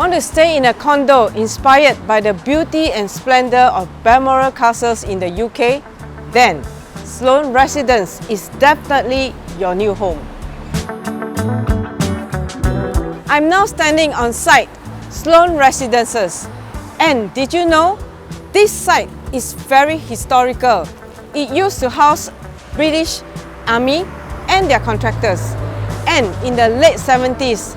Want to stay in a condo inspired by the beauty and splendor of Balmoral castles in the UK? Then, Sloane Residences is definitely your new home. I'm now standing on site, Sloane Residences. And did you know? This site is very historical. It used to house British Army and their contractors. And in the late 70s,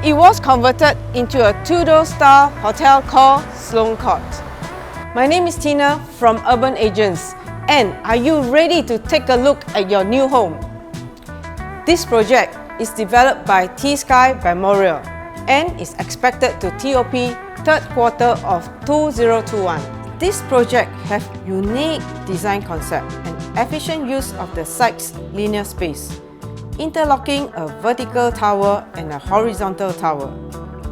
it was converted into a Tudor-style hotel called Sloane Court. My name is Tina from Urban Agents, and are you ready to take a look at your new home? This project is developed by T-Sky Balmoral and is expected to TOP third quarter of 2021. This project has unique design concept and efficient use of the site's linear space, interlocking a vertical tower and a horizontal tower.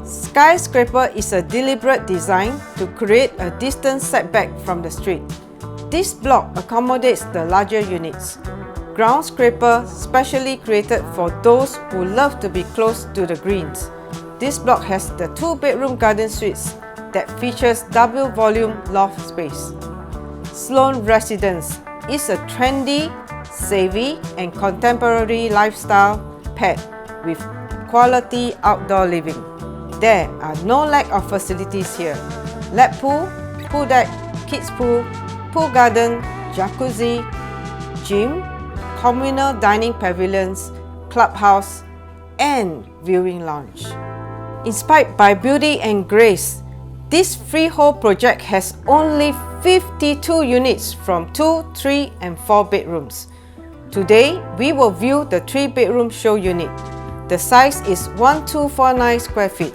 Skyscraper is a deliberate design to create a distance setback from the street. This block accommodates the larger units. Groundscraper specially created for those who love to be close to the greens. This block has the 2-bedroom garden suites that features double volume loft space. Sloane Residence is a trendy, savvy and contemporary lifestyle paired with quality outdoor living. There are no lack of facilities here. Lap pool, pool deck, kids pool, pool garden, jacuzzi, gym, communal dining pavilions, clubhouse, and viewing lounge. Inspired by beauty and grace, this freehold project has only 52 units from 2, 3, and 4 bedrooms. Today, we will view the 3-bedroom show unit. The size is 1249 square feet.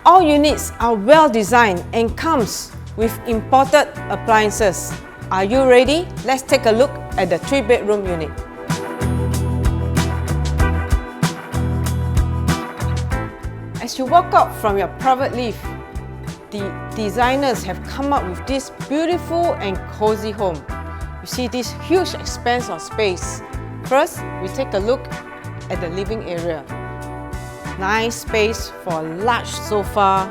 All units are well designed and comes with imported appliances. Are you ready? Let's take a look at the 3-bedroom unit. As you walk out from your private lift, the designers have come up with this beautiful and cozy home. You see this huge expanse of space. First, we take a look at the living area. Nice space for a large sofa,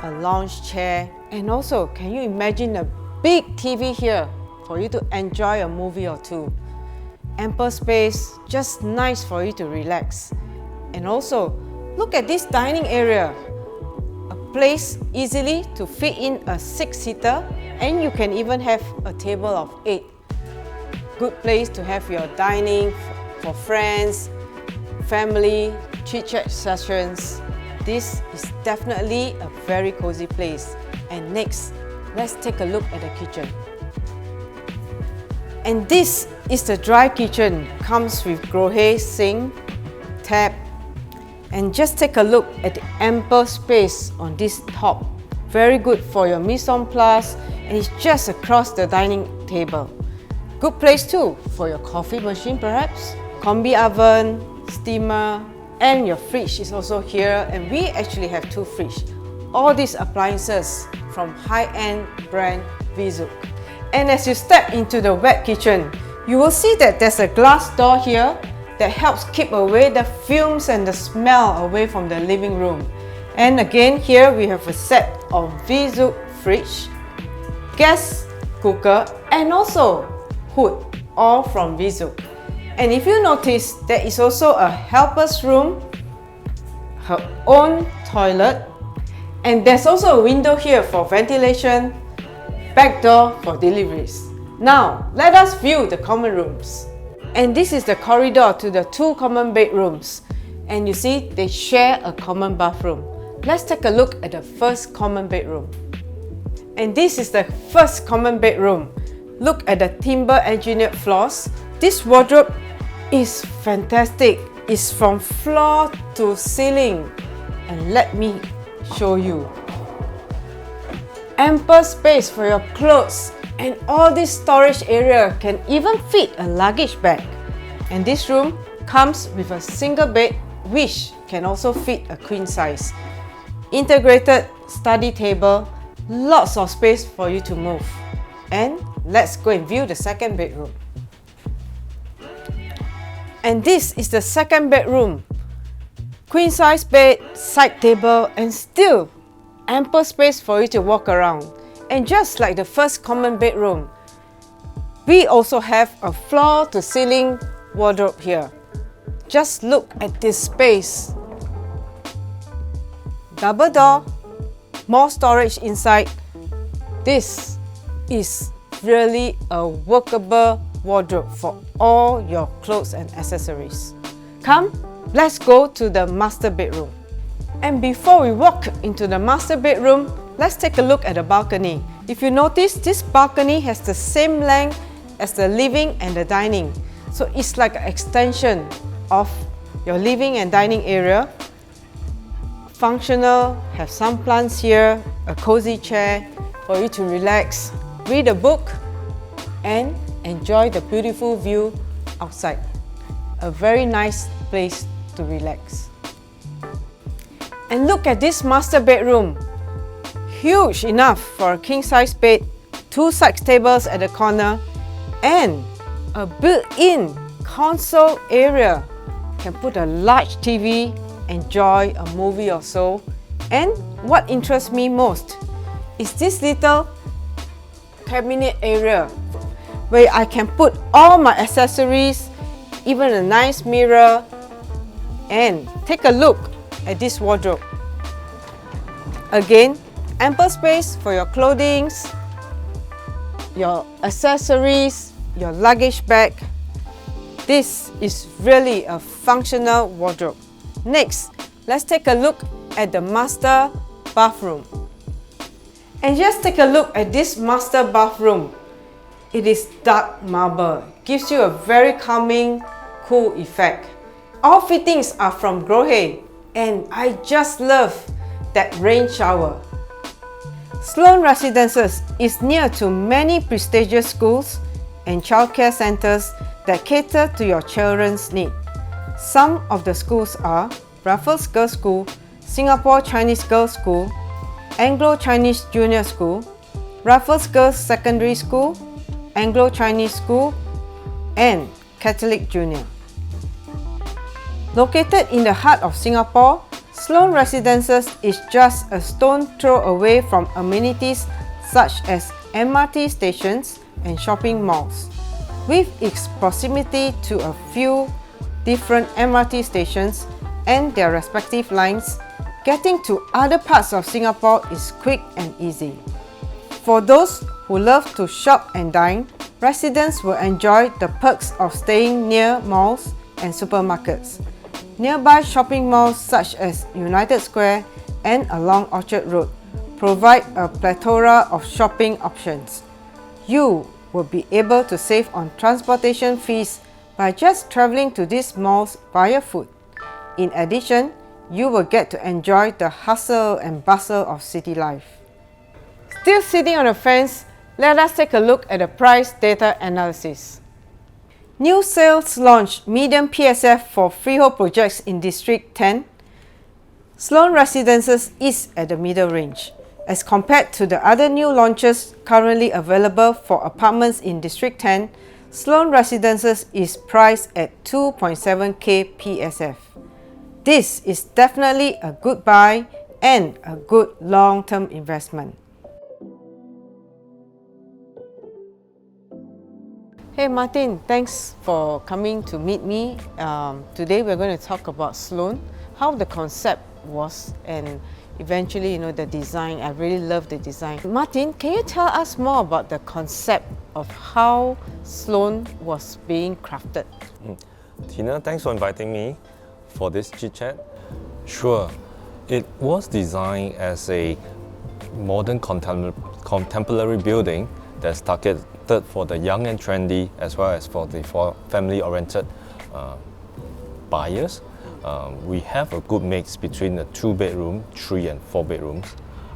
a lounge chair, and also, can you imagine a big TV here for you to enjoy a movie or two? Ample space, just nice for you to relax. And also, look at this dining area. A place easily to fit in a 6-seater, and you can even have a table of 8. Good place to have your dining for friends, family, chit-chat sessions. This is definitely a very cozy place. And next, let's take a look at the kitchen. And this is the dry kitchen. Comes with Grohe sink, tap, and just take a look at the ample space on this top. Very good for your mise en place, and it's just across the dining table. Good place too for your coffee machine perhaps, combi oven, steamer, and your fridge is also here, and we actually have 2 fridges. All these appliances from high-end brand VZUG. And as you step into the wet kitchen, you will see that there's a glass door here that helps keep away the fumes and the smell away from the living room. And again, here we have a set of VZUG fridge, gas cooker, and also hood, all from VZUG. And if you notice, there is also a helper's room, her own toilet, and there's also a window here for ventilation, back door for deliveries. Now, let us view the common rooms. And this is the corridor to the 2 common bedrooms. And you see, they share a common bathroom. Let's take a look at the first common bedroom. And this is the first common bedroom. Look at the timber engineered floors. This wardrobe is fantastic. It's from floor to ceiling. And let me show you. Ample space for your clothes, and all this storage area can even fit a luggage bag. And this room comes with a single bed which can also fit a queen size. Integrated study table, lots of space for you to move. And let's go and view the second bedroom. And this is the second bedroom. Queen size bed, side table, and still ample space for you to walk around. And just like the first common bedroom, we also have a floor to ceiling wardrobe here. Just look at this space. Double door, more storage inside. This is really a workable wardrobe for all your clothes and accessories. Come, let's go to the master bedroom. And before we walk into the master bedroom, let's take a look at the balcony. If you notice, this balcony has the same length as the living and the dining. So it's like an extension of your living and dining area. Functional, have some plants here, a cozy chair for you to relax, read a book, and enjoy the beautiful view outside. A very nice place to relax. And look at this master bedroom. Huge enough for a king-size bed, 2 side tables at the corner, and a built-in console area. You can put a large TV, enjoy a movie or so. And what interests me most is this little cabinet area where I can put all my accessories, even a nice mirror, and take a look at this wardrobe. Again, ample space for your clothing, your accessories, your luggage bag. This is really a functional wardrobe. Next, let's take a look at the master bathroom. And just take a look at this master bathroom. It is dark marble, gives you a very calming, cool effect. All fittings are from Grohe, and I just love that rain shower. Sloane Residences is near to many prestigious schools and childcare centers that cater to your children's needs. Some of the schools are Raffles Girls' School, Singapore Chinese Girls' School, Anglo-Chinese Junior School, Raffles Girls Secondary School, Anglo-Chinese School, and Catholic Junior. Located in the heart of Singapore, Sloane Residences is just a stone throw away from amenities such as MRT stations and shopping malls. With its proximity to a few different MRT stations and their respective lines, getting to other parts of Singapore is quick and easy. For those who love to shop and dine, residents will enjoy the perks of staying near malls and supermarkets. Nearby shopping malls such as United Square and along Orchard Road provide a plethora of shopping options. You will be able to save on transportation fees by just traveling to these malls via foot. In addition, you will get to enjoy the hustle and bustle of city life. Still sitting on the fence, let us take a look at the price data analysis. New sales launched medium PSF for freehold projects in District 10. Sloane Residences is at the middle range. As compared to the other new launches currently available for apartments in District 10, Sloane Residences is priced at 2.7k PSF. This is definitely a good buy and a good long-term investment. Hey Martin, thanks for coming to meet me. Today we're going to talk about Sloane, how the concept was, and eventually, the design. I really love the design. Martin, can you tell us more about the concept of how Sloane was being crafted? Tina, thanks for inviting me for this chit-chat. Sure, it was designed as a modern contemporary building that's targeted for the young and trendy, as well as for the family-oriented buyers. We have a good mix between the 2-bedroom, 3 and 4 bedrooms.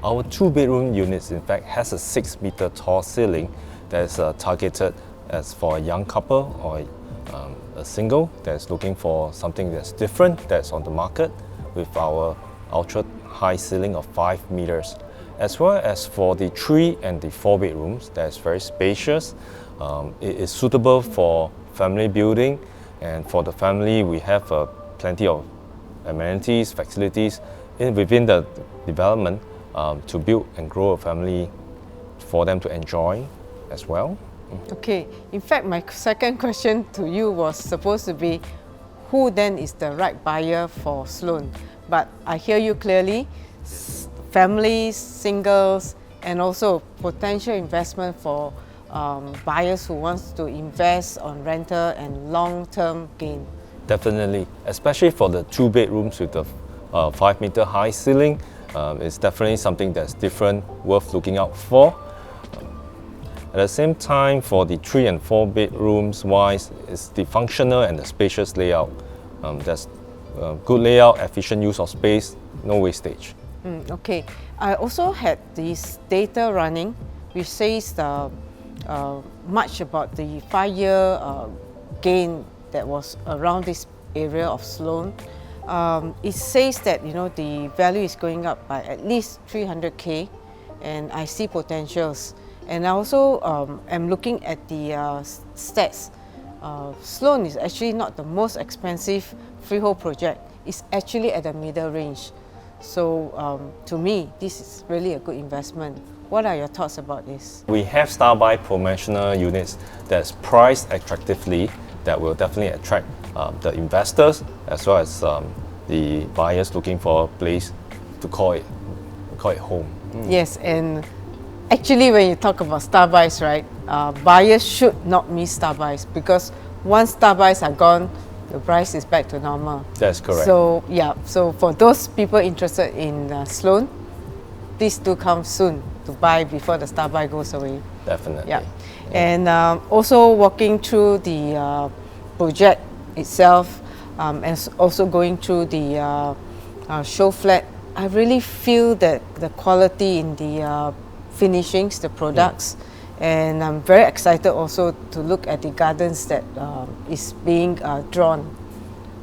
Our 2-bedroom units, in fact, has a 6-meter tall ceiling that is targeted as for a young couple or a single that's looking for something that's different, that's on the market, with our ultra high ceiling of 5 meters. As well as for the 3 and the 4 bedrooms, that's very spacious. It is suitable for family building, and for the family we have plenty of amenities, facilities within the development to build and grow a family for them to enjoy as well. Okay, in fact, my second question to you was supposed to be who then is the right buyer for Sloane? But I hear you clearly, families, singles, and also potential investment for buyers who wants to invest on rental and long-term gain. Definitely, especially for the 2 bedrooms with the 5-meter high ceiling, it's definitely something that's different, worth looking out for. At the same time, for the 3 and 4 bedrooms wise, it's the functional and the spacious layout. There's good layout, efficient use of space, no wastage. Okay, I also had this data running which says much about the 5-year gain that was around this area of Sloane. It says that the value is going up by at least 300k, and I see potentials. And I also am looking at the stats. Sloane is actually not the most expensive freehold project. It's actually at the middle range. So to me, this is really a good investment. What are your thoughts about this? We have star-buy promotional units that's priced attractively that will definitely attract the investors as well as the buyers looking for a place to call it home. Yes, and actually when you talk about star-buys, right, buyers should not miss star-buys, because once star-buys are gone, the price is back to normal. That's correct. So yeah, so for those people interested in Sloane, please do come soon to buy before the star-buy goes away. Definitely. Yeah. And also walking through the project itself, and also going through the show flat, I really feel that the quality in the finishings, the products, and I'm very excited also to look at the gardens that is being drawn.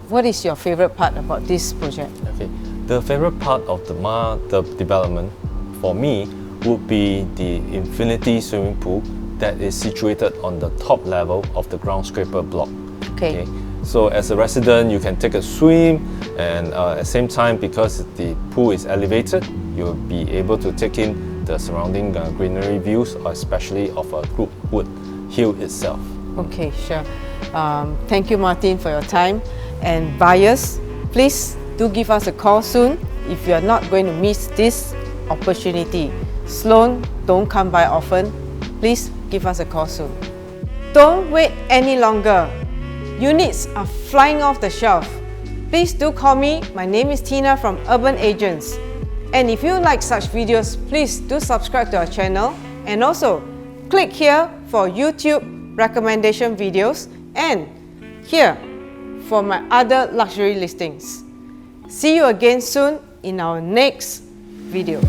What is your favorite part about this project? Okay, the favorite part of the development for me would be the infinity swimming pool that is situated on the top level of the groundscraper block. Okay. So as a resident, you can take a swim, and at the same time, because the pool is elevated, you'll be able to take in the surrounding greenery views, especially of a Groupwood Hill itself. Okay, sure. Thank you, Martin, for your time. And buyers, please do give us a call soon if you are not going to miss this opportunity. Sloane don't come by often. Please give us a call soon. Don't wait any longer. Units are flying off the shelf. Please do call me. My name is Tina from Urban Agents. And if you like such videos, please do subscribe to our channel, and also click here for YouTube recommendation videos, and here for my other luxury listings. See you again soon in our next video.